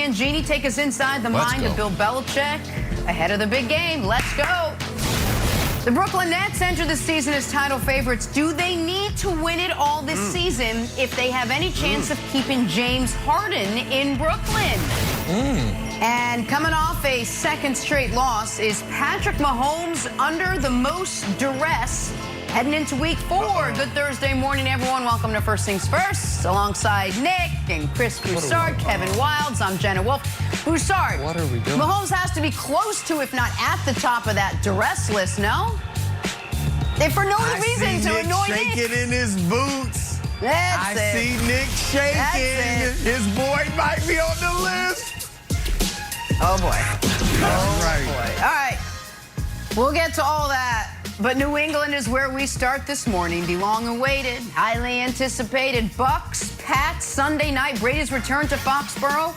Mangini take us inside the mind of Bill Belichick ahead of the big game. Let's go. The Brooklyn Nets enter the season as title favorites. Do they need to win it all this season if they have any chance of keeping James Harden in Brooklyn? And coming off a second straight loss, is Patrick Mahomes under the most duress heading into week 4? Good Thursday morning, everyone. Welcome to First Things First. Alongside Nick and Chris Broussard, Kevin Wildes, I'm Jenna Wolf. Broussard, what are we doing? Mahomes has to be close to, if not at the top of that duress list, no? If for no other reason to annoy Nick. Shaking in his boots. That's I see Nick shaking. His boy might be on the list. Oh, boy. Right. Boy. All right. We'll get to all that. But New England is where we start this morning. The long-awaited, highly anticipated Bucks, Pats, Sunday night. Brady's return to Foxborough.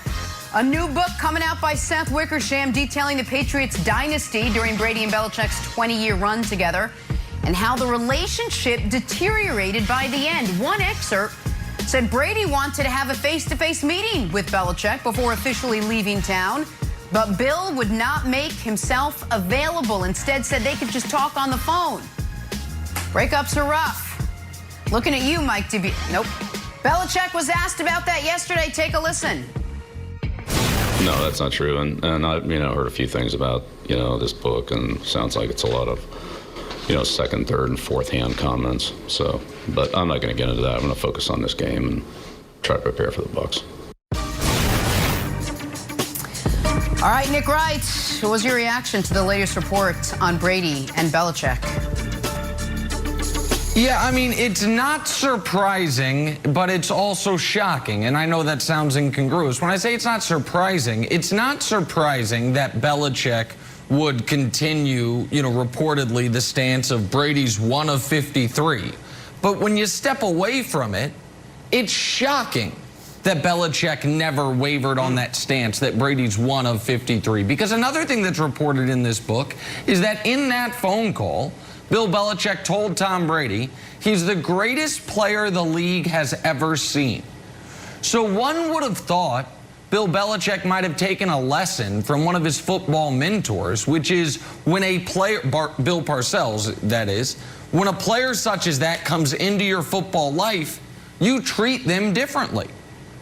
A new book coming out by Seth Wickersham detailing the Patriots' dynasty during Brady and Belichick's 20-year run together and how the relationship deteriorated by the end. One excerpt said Brady wanted to have a face-to-face meeting with Belichick before officially leaving town, but Bill would not make himself available. Instead said they could just talk on the phone. Breakups are rough. Looking at you, Mike DB. Nope. Belichick was asked about that yesterday. Take a listen. No, that's not true. And I, heard a few things about, this book, and sounds like it's a lot of, second, third, and fourth hand comments. So, but I'm not going to get into that. I'm going to focus on this game and try to prepare for the Bucks. All right, Nick Wright, what was your reaction to the latest report on Brady and Belichick? Yeah, it's not surprising, but it's also shocking. And I know that sounds incongruous. When I say it's not surprising that Belichick would continue, reportedly the stance of Brady's 1 of 53. But when you step away from it, it's shocking that Belichick never wavered on that stance that Brady's 1 of 53. Because another thing that's reported in this book is that in that phone call, Bill Belichick told Tom Brady he's the greatest player the league has ever seen. So one would have thought Bill Belichick might have taken a lesson from one of his football mentors, which is when a player, Bill Parcells, that is, when a player such as that comes into your football life, you treat them differently.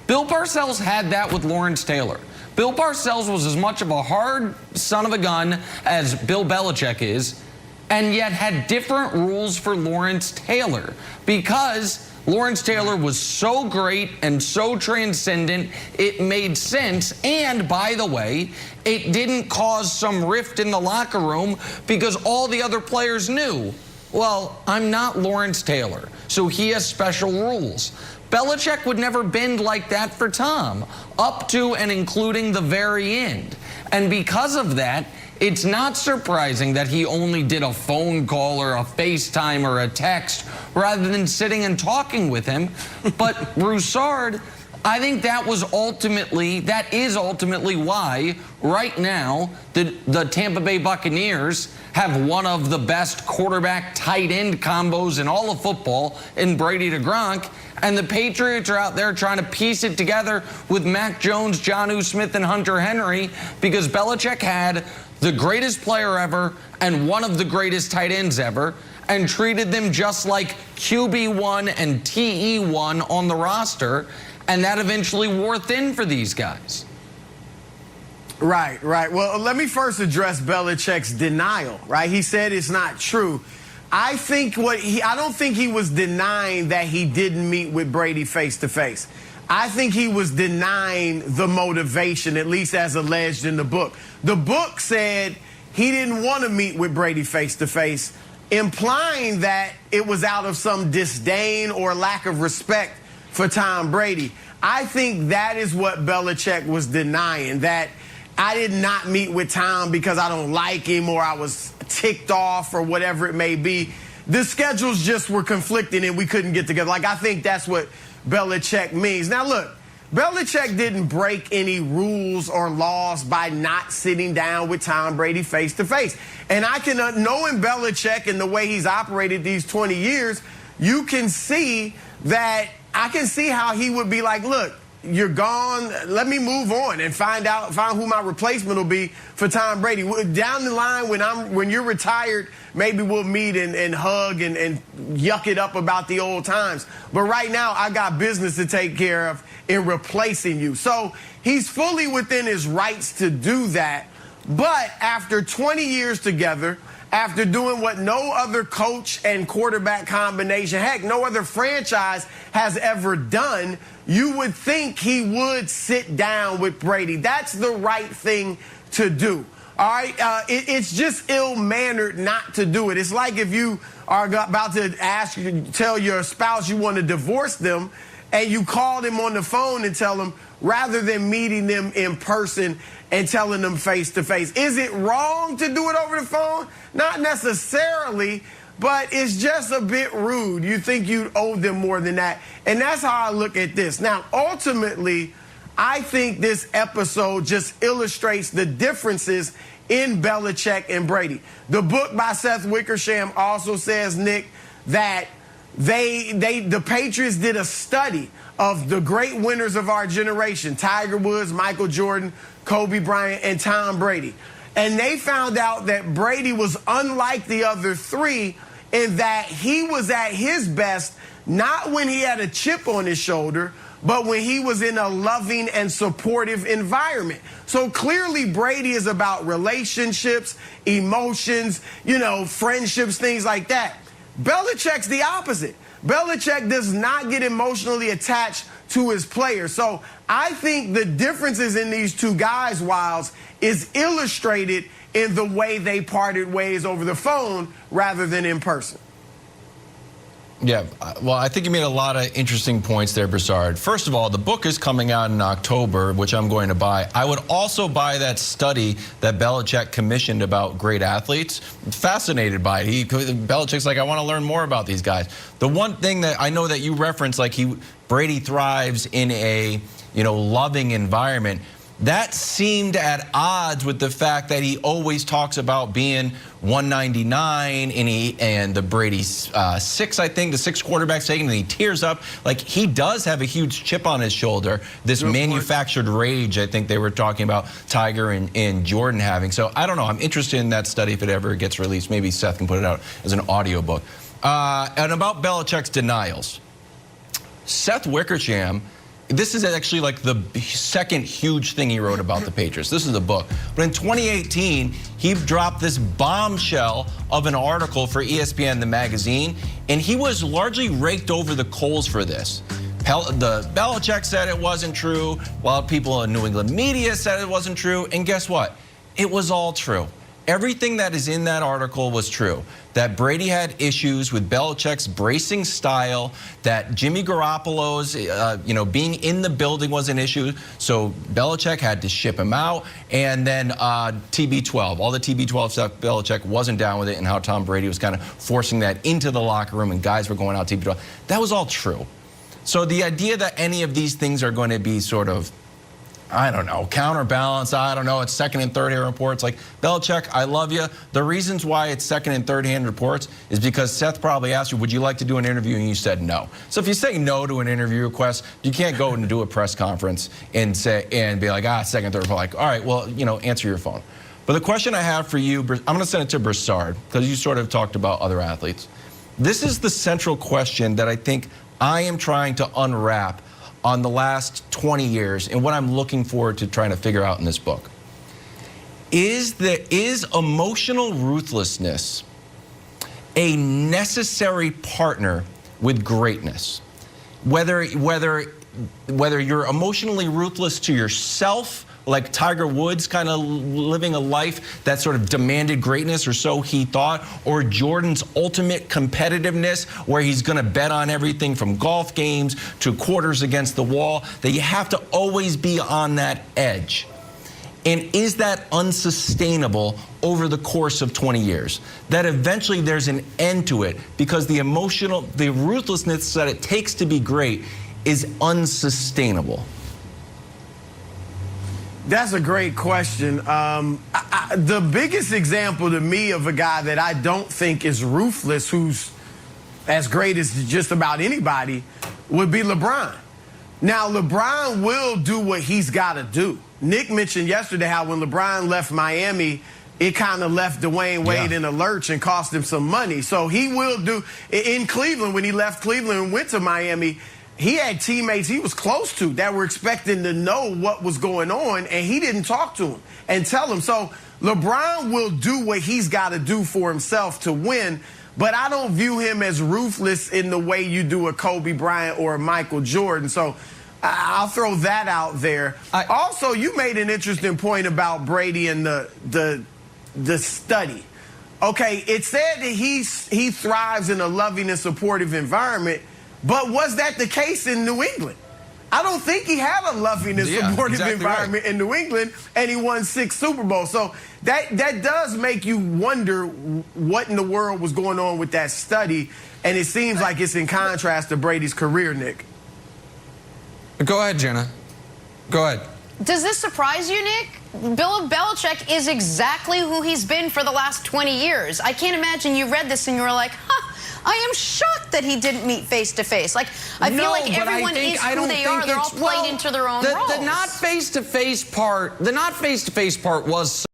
Bill Parcells had that with Lawrence Taylor. Bill Parcells was as much of a hard son of a gun as Bill Belichick is, and yet had different rules for Lawrence Taylor because Lawrence Taylor was so great and so transcendent, it made sense. And by the way, it didn't cause some rift in the locker room because all the other players knew, well, I'm not Lawrence Taylor, so he has special rules. Belichick would never bend like that for Tom, up to and including the very end. And because of that, it's not surprising that he only did a phone call or a FaceTime or a text rather than sitting and talking with him. But Broussard, I think that is ultimately why right now the Tampa Bay Buccaneers have one of the best quarterback tight end combos in all of football in Brady to Gronk. And the Patriots are out there trying to piece it together with Mac Jones, Jonnu Smith, and Hunter Henry because Belichick had the greatest player ever and one of the greatest tight ends ever and treated them just like QB1 and TE1 on the roster, and that eventually wore thin for these guys. Right. Well, let me first address Belichick's denial, right? He said it's not true. I don't think he was denying that he didn't meet with Brady face to face. I think he was denying the motivation, at least as alleged in the book. The book said he didn't want to meet with Brady face to face, implying that it was out of some disdain or lack of respect for Tom Brady. I think that is what Belichick was denying, that I did not meet with Tom because I don't like him or I was ticked off or whatever it may be. The schedules just were conflicting and we couldn't get together. I think that's what Belichick means. Now, look, Belichick didn't break any rules or laws by not sitting down with Tom Brady face to face. And I can, knowing Belichick and the way he's operated these 20 years, you can see that I can see how he would be like, look, you're gone. Let me move on and find who my replacement will be for Tom Brady. Down the line, when you're retired, maybe we'll meet and hug and yuck it up about the old times. But right now, I got business to take care of in replacing you. So he's fully within his rights to do that. But after 20 years together, after doing what no other coach and quarterback combination, heck, no other franchise has ever done, you would think he would sit down with Brady. That's the right thing to do. All right, it's just ill-mannered not to do it. It's like if you are about to tell your spouse you want to divorce them, and you call them on the phone and tell them, rather than meeting them in person and telling them face to face. Is it wrong to do it over the phone? Not necessarily, but it's just a bit rude. You think you owe them more than that. And that's how I look at this. Now, ultimately, I think this episode just illustrates the differences in Belichick and Brady. The book by Seth Wickersham also says, Nick, that the Patriots did a study of the great winners of our generation, Tiger Woods, Michael Jordan, Kobe Bryant, and Tom Brady. And they found out that Brady was unlike the other three in that he was at his best, not when he had a chip on his shoulder, but when he was in a loving and supportive environment. So clearly Brady is about relationships, emotions, friendships, things like that. Belichick's the opposite. Belichick does not get emotionally attached to his players. So I think the differences in these two guys, Wiles, is illustrated in the way they parted ways over the phone rather than in person. Yeah, well, I think you made a lot of interesting points there, Broussard. First of all, the book is coming out in October, which I'm going to buy. I would also buy that study that Belichick commissioned about great athletes. Fascinated by it. Belichick's like, I want to learn more about these guys. The one thing that I know that you referenced, like Brady thrives in a loving environment. That seemed at odds with the fact that he always talks about being 199 and the Brady six, I think, the six quarterbacks taken, and he tears up. Like, he does have a huge chip on his shoulder, this manufactured rage I think they were talking about Tiger and Jordan having. So I don't know. I'm interested in that study if it ever gets released. Maybe Seth can put it out as an audiobook. And about Belichick's denials. Seth Wickersham, this is actually like the second huge thing he wrote about the Patriots. This is the book. But in 2018, he dropped this bombshell of an article for ESPN, the magazine, and he was largely raked over the coals for this. The Belichick said it wasn't true, while people in New England media said it wasn't true, and guess what? It was all true. Everything that is in that article was true. That Brady had issues with Belichick's bracing style, that Jimmy Garoppolo's, being in the building was an issue, so Belichick had to ship him out, and then TB12, all the TB12 stuff, Belichick wasn't down with it, and how Tom Brady was kind of forcing that into the locker room, and guys were going out TB12. That was all true. So the idea that any of these things are going to be sort of, I don't know, counterbalance, I don't know, it's second and third hand reports. Like, Belichick, I love you. The reasons why it's second and third hand reports is because Seth probably asked you, would you like to do an interview? And you said no. So if you say no to an interview request, you can't go and do a press conference and be like, second, third, like, all right, well, answer your phone. But the question I have for you, I'm going to send it to Broussard, because you sort of talked about other athletes. This is the central question that I think I am trying to unwrap on the last 20 years and what I'm looking forward to trying to figure out in this book. Is emotional ruthlessness a necessary partner with greatness? Whether you're emotionally ruthless to yourself, like Tiger Woods kind of living a life that sort of demanded greatness, or so he thought, or Jordan's ultimate competitiveness, where he's going to bet on everything from golf games to quarters against the wall, that you have to always be on that edge. And is that unsustainable over the course of 20 years? That eventually there's an end to it, because the ruthlessness that it takes to be great is unsustainable. That's a great question. The biggest example to me of a guy that I don't think is ruthless, who's as great as just about anybody, would be LeBron. Now, LeBron will do what he's got to do. Nick mentioned yesterday how when LeBron left Miami, it kind of left Dwayne Wade in a lurch and cost him some money. So he will do. In Cleveland, when he left Cleveland and went to Miami, he had teammates he was close to that were expecting to know what was going on, and he didn't talk to him and tell him. So LeBron will do what he's got to do for himself to win, but I don't view him as ruthless in the way you do a Kobe Bryant or a Michael Jordan. So I'll throw that out there. Also, you made an interesting point about Brady and the study. Okay, it said that he thrives in a loving and supportive environment, but was that the case in New England? I don't think he had a loving and supportive environment in New England, and he won 6 Super Bowls. So that does make you wonder what in the world was going on with that study, and it seems like it's in contrast to Brady's career, Nick. Go ahead, Jenna. Go ahead. Does this surprise you, Nick? Bill Belichick is exactly who he's been for the last 20 years. I can't imagine you read this and you were like, huh, I am shocked that he didn't meet face-to-face. Like, I feel like everyone is who they are. They're all played into their own roles. The not face-to-face part was